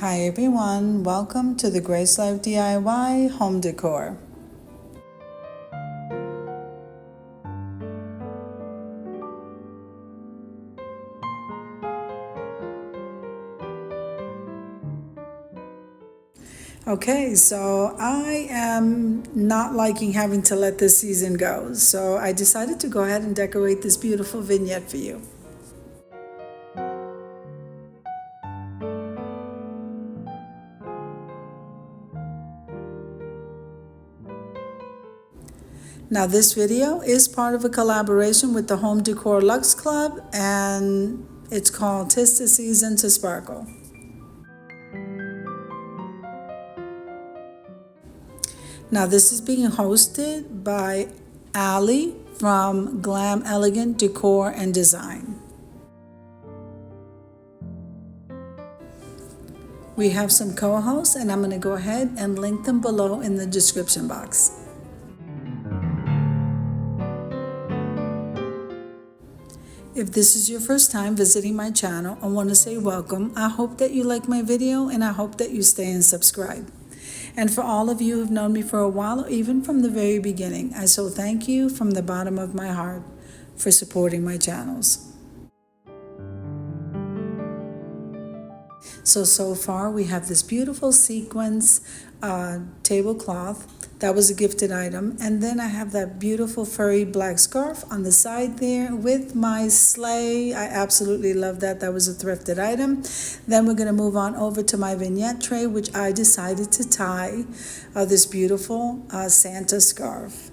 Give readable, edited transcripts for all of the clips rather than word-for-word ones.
Hi everyone, welcome to the Grace Life DIY Home Decor. Okay, so I am not liking having to let this season go, so I decided to go ahead and decorate this beautiful vignette for you. Now this video is part of a collaboration with the Home Decor Luxe Club, and it's called "'Tis the Season to Sparkle." Now this is being hosted by Ali from Glam Elegant Decor and Design. We have some co-hosts, and I'm going to go ahead and link them below in the description box. If this is your first time visiting my channel, I want to say welcome. I hope that you like my video, and I hope that you stay and subscribe. And for all of you who've known me for a while, or even from the very beginning, I so thank you from the bottom of my heart for supporting my channels. So far we have this beautiful sequins tablecloth. That was a gifted item. And then I have that beautiful furry black scarf on the side there with my sleigh. I absolutely love that. That was a thrifted item. Then we're going to move on over to my vignette tray, which I decided to tie this beautiful Santa scarf.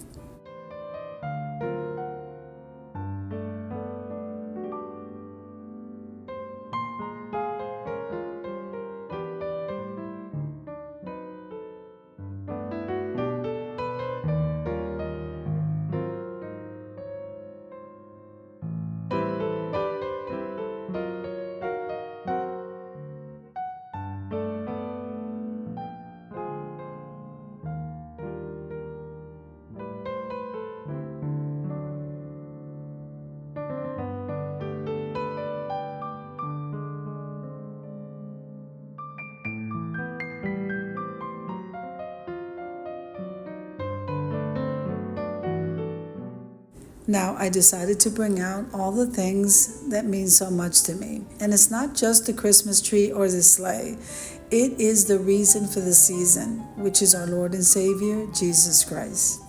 Now, I decided to bring out all the things that mean so much to me. And it's not just the Christmas tree or the sleigh. It is the reason for the season, which is our Lord and Savior, Jesus Christ.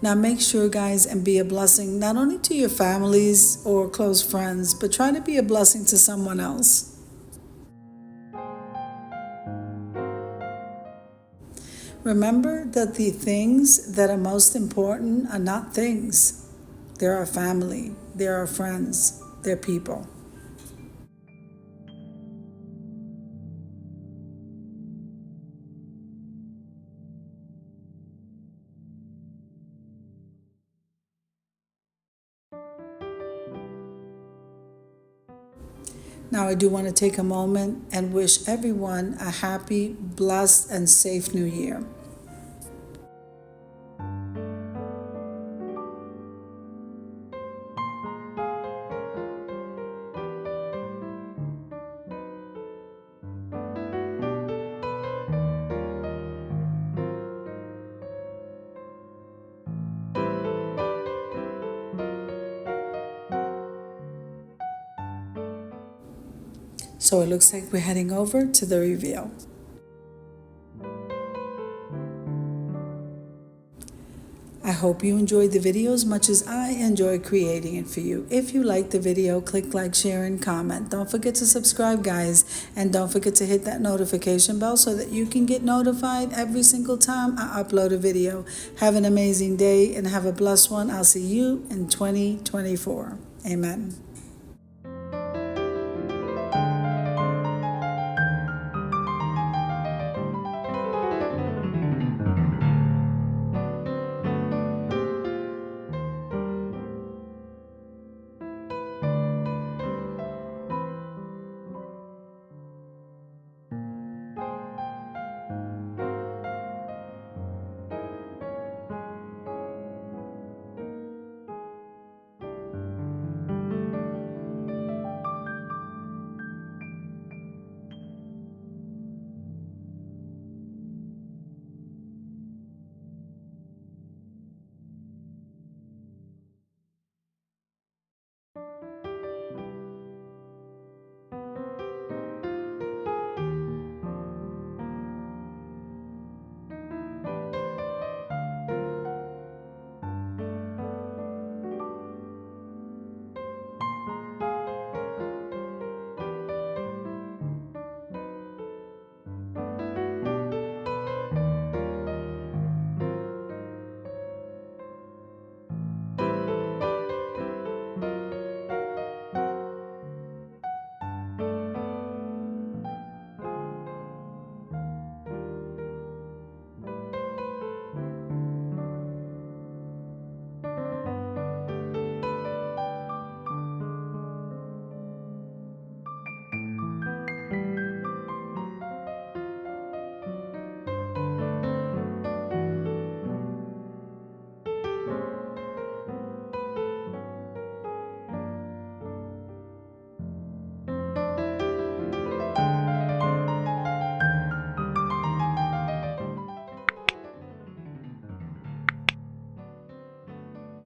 Now make sure, guys, and be a blessing not only to your families or close friends, but try to be a blessing to someone else. Remember that the things that are most important are not things. They're our family, they're our friends, they're people. Now I do want to take a moment and wish everyone a happy, blessed, and safe new year. So it looks like we're heading over to the reveal. I hope you enjoyed the video as much as I enjoy creating it for you. If you liked the video, click like, share, and comment. Don't forget to subscribe, guys. And don't forget to hit that notification bell so that you can get notified every single time I upload a video. Have an amazing day and have a blessed one. I'll see you in 2024. Amen.